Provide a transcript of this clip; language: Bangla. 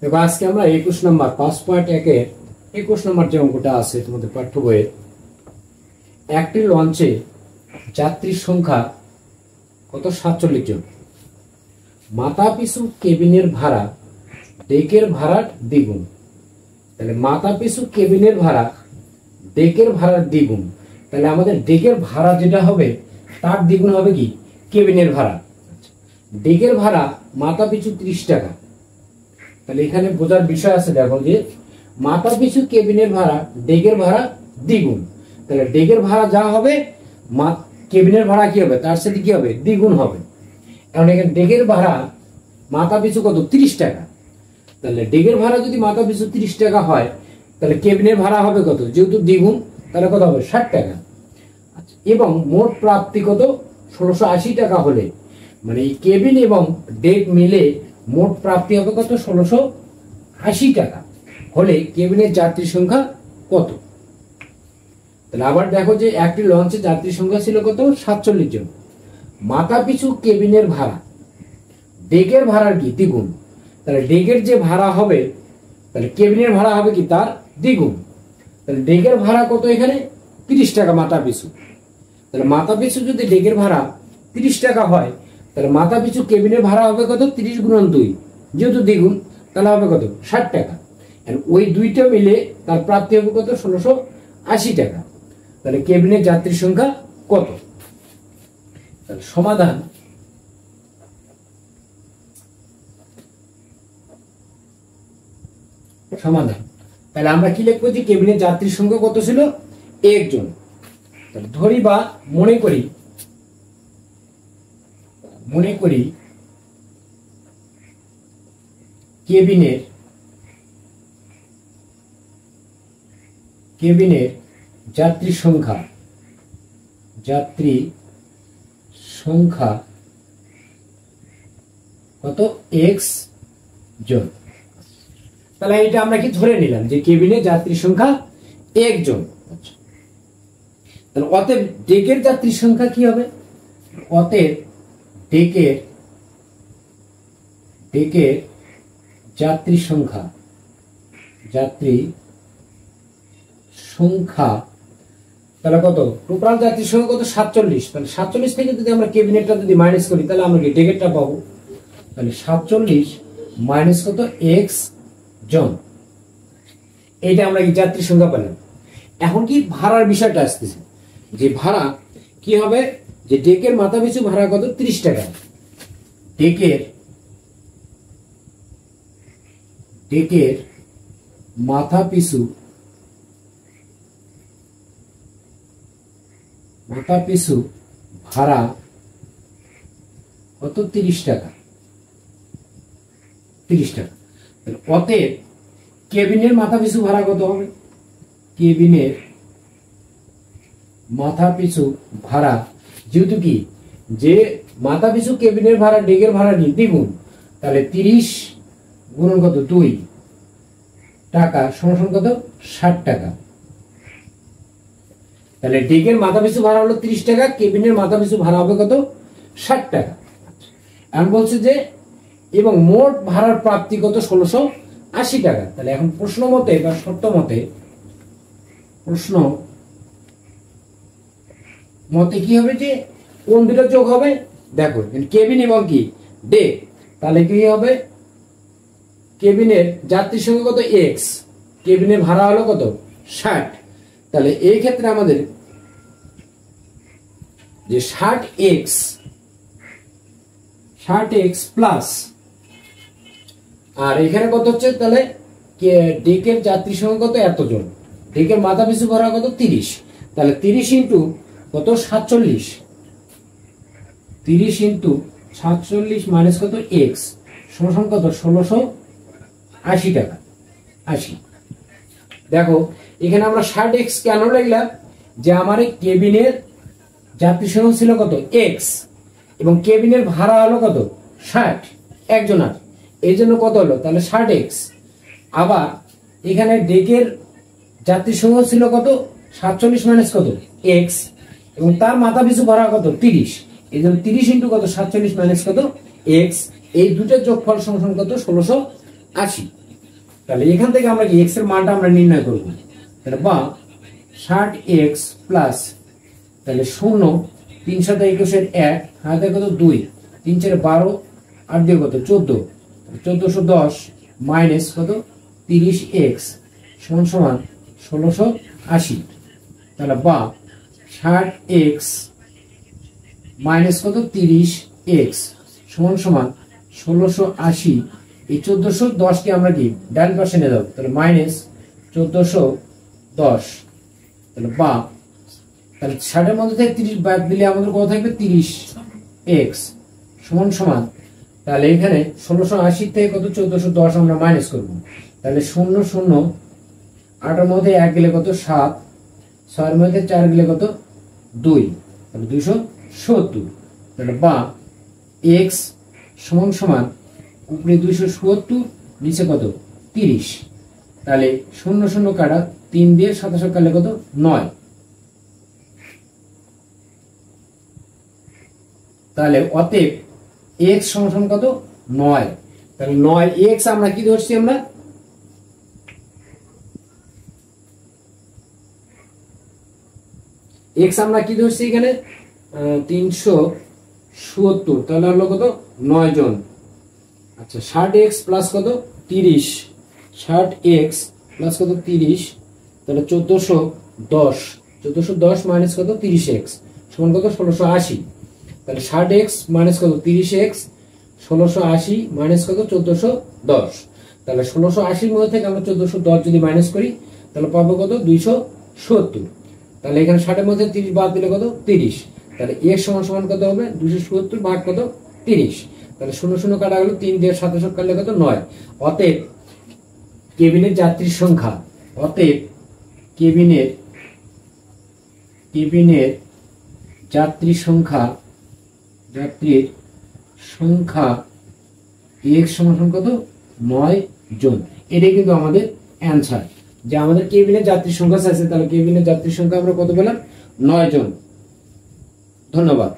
দেখো আজকে আমরা 21 নম্বর 5.1 এর 21 নম্বর যে অঙ্কটা আছে তোমাদের পাঠ্য বইয়ে, একটি লঞ্চে যাত্রীর সংখ্যা কত 47 জন, মাথা পিছু কেবিনের ভাড়া ডেকের ভাড়ার দ্বিগুণ। তাহলে মাথা পিছু কেবিনের ভাড়া ডেকের ভাড়ার দ্বিগুণ, তাহলে আমাদের ডেকের ভাড়া যেটা হবে তার দ্বিগুণ হবে কি কেবিনের ভাড়া। ডেকের ভাড়া মাথা পিছু 30 টাকা। তাহলে এখানে বোঝার বিষয় আছে, দেখো যে মাথা পিছু কেবিনের ভাড়া ডেকের ভাড়া দ্বিগুণ, তাহলে ডেকের ভাড়া যা হবে কেবিনের ভাড়া কি হবে তার সাথে কি হবে দ্বিগুণ হবে। কারণ এখানে ডেকের ভাড়া মাথা পিছু কত 30 টাকা, তাহলে ডেকের ভাড়া যদি মাথা পিছু 30 টাকা হয় তাহলে কেবিনের ভাড়া হবে কত, যেহেতু দ্বিগুণ তাহলে কত হবে 60 টাকা। এবং মোট প্রাপ্তি কত 1680 টাকা হলে, মানে এই কেবিন এবং ডেক মিলে মোট প্রাপ্তি হবে কত 1680 টাকা হলে কেবিনের যাত্রীর সংখ্যা কত। তাহলে আবার দেখো যে একটি লঞ্চে যাত্রীর সংখ্যা ছিল কত 47 জন, মাথা পিছু কেবিনের ভাড়া ডেকের ভাড়ার কি দ্বিগুণ, তাহলে ডেকের যে ভাড়া হবে তাহলে কেবিনের ভাড়া হবে কি তার দ্বিগুণ। তাহলে ডেকের ভাড়া কত এখানে 30 টাকা মাথা পিছু, তাহলে মাথা পিছু যদি ডেকের ভাড়া 30 টাকা হয় তাহলে মাথা পিছু কেবিনের ভাড়া হবে কত 30 গুণন 2, যেহেতু দ্বিগুণ তাহলে হবে কত 60 টাকা। আর ওই দুইটা মিলে তার প্রাপ্তি হবে কত 1680 টাকা। তাহলে কেবিনের যাত্রীর সংখ্যা কত। তাহলে সমাধান তাহলে আমরা কি লিখবো যে কেবিনের যাত্রীর সংখ্যা কত ছিল 1 জন। তাহলে ধরি বা মনে করি কেবিনের যাত্রী সংখ্যা কত x জন। তাহলে এটা আমরা কি ধরে নিলাম যে কেবিনের যাত্রীর সংখ্যা 1 জন। তাহলে অতএব ডেকের যাত্রীর সংখ্যা কি হবে, অতএব ডেকের যাত্রী সংখ্যা তাহলে কত টোটাল যাত্রীর সংখ্যা কত 47। তাহলে 47 থেকে যদি আমরা কেবিনেটটা যদি মাইনাস করি তাহলে আমরা কি ডেকেরটা পাবো। তাহলে 47 মাইনাস কত x জন, এইটা আমরা কি যাত্রীর সংখ্যা পেলাম। এখন কি ভাড়ার বিষয়টা আসতেছে, যে ভাড়া কি হবে যে ডেকের মাথা পিছু ভাড়া কত 30 টাকা, ডেকের মাথা পিছু ভাড়া কত 30 টাকা। অতএব কেবিনের মাথা পিছু ভাড়া কত হবে, কেবিনের মাথা পিছু ভাড়া যেহেতু কি যে মাথা পিছু কেবিনের ভাড়া ডেকের ভাড়া নিয়ে দ্বিগুণ, তাহলে 30 গুণন কত 2 টাকা সমান কত 60 টাকা। তাহলে ডেকের মাথা পিছু ভাড়া হলো 30 টাকা, কেবিনের মাথা পিছু ভাড়া হবে কত 60 টাকা। এখন বলছে যে এবং মোট ভাড়ার প্রাপ্তি কত 1680 টাকা। তাহলে এখন প্রশ্ন মতে বা শর্ত মতে কি হবে যে কোন দুটো যোগ হবে, দেখো কেবিন এবং কি ডেক, তাহলে কি হবে কেবিনের যাত্রীর সংখ্যা কত x, কেবিনের ভাড়া হলো কত 60। তাহলে এই ক্ষেত্রে আমাদের যে 60x প্লাস আর এখানে কত হচ্ছে, তাহলে ডেকের যাত্রী সংখ্যা কত এতজন, ডেকের মাথা পিছু ভাড়া কত 30, তাহলে 30 ইন্টু কত 47, 30 ইন্টু 47 মাইনাস কত x সমান কত 1680 টাকা 80। দেখো এখানে আমরা 60x কেন লিখলাম, যে আমার এই কেবিনের যাত্রী সংখ্যা ছিল কত x এবং কেবিনের ভাড়া হলো কত 60 একজনের, এই জন্য কত হলো তাহলে 60x। আবার এখানে ডেকের যাত্রী সংখ্যা ছিল কত 47 মাইনাস কত x এবং তার মাথা পিছু ভাড়া কত 30, এই জন্য 30 ইন্টু কত 47 মাইনাস কত x, এই দুটোর যোগফল সমান কত 1680। তাহলে এখান থেকে আমরা কি এক্স এর মানটা আমরা নির্ণয় করব। তাহলে বা 60x প্লাস, তাহলে 0 3 7 21 1 হাতে কত 2 3 4 12 8 দিয়ে কত 14, 1410 মাইনাস কত 30x সমান সমান 1680। তাহলে বা 60x মাইনাস কত 30x সমান সমান 1680। এই 1410 কে আমরা কি ডান পাশে নিয়ে যাব, তাহলে মাইনাস 1410। তাহলে বা তাহলে 60 এর মধ্যে থেকে 30 বাদ দিলে আমাদের কত থাকবে 30x সমান সমান, তাহলে এখানে 1680 থেকে কত 1410 আমরা মাইনাস করব। তাহলে 0 0 8 এর মধ্যে 1 গেলে কত 7, 6 এর মধ্যে 4 গেলে কত 2, তাহলে 270। তাহলে বা x সমান সমান উপরে 270 নিচে কত 30। তাহলে 0 0 কাটা 3 দিয়ে 27 কাটলে কত 9। তাহলে অতএব x সমান সমান কত 9। তাহলে 9x আমরা কি ধরছি, আমরা x আমরা কি ধরছি এখানে 370, তাহলে হলো কত 9 জন। আচ্ছা 60x প্লাস কত 30, 60x প্লাস কত 30, তাহলে 1410 মাইনাস কত 30x সমান কত 1680। তাহলে 60x মাইনাস কত 30x 1680 মাইনাস কত 1410। তাহলে 1680 এর মধ্যে থেকে আমরা 1410 যদি মাইনাস করি তাহলে পাবো কত 270। তাহলে এখানে 60 এর মধ্যে 30 বাদ দিলে কত 30। তাহলে x সমান সমান কত হবে 270 ভাগ কত 30। তাহলে 0 0 কাটা গেল 3 দিয়ে 27 কাটলে কত 9। অতএব কেবিনের যাত্রীর সংখ্যা, অতএব কেবিনের যাত্রীর সংখ্যা x সমান সমান কত 9 জন। এটাই কিন্তু আমাদের অ্যান্সার, যে আমাদের কেবিনের যাত্রীর সংখ্যা আছে। তাহলে কেবিনের যাত্রীর সংখ্যা আমরা কত পেলাম 9 জন। ধন্যবাদ।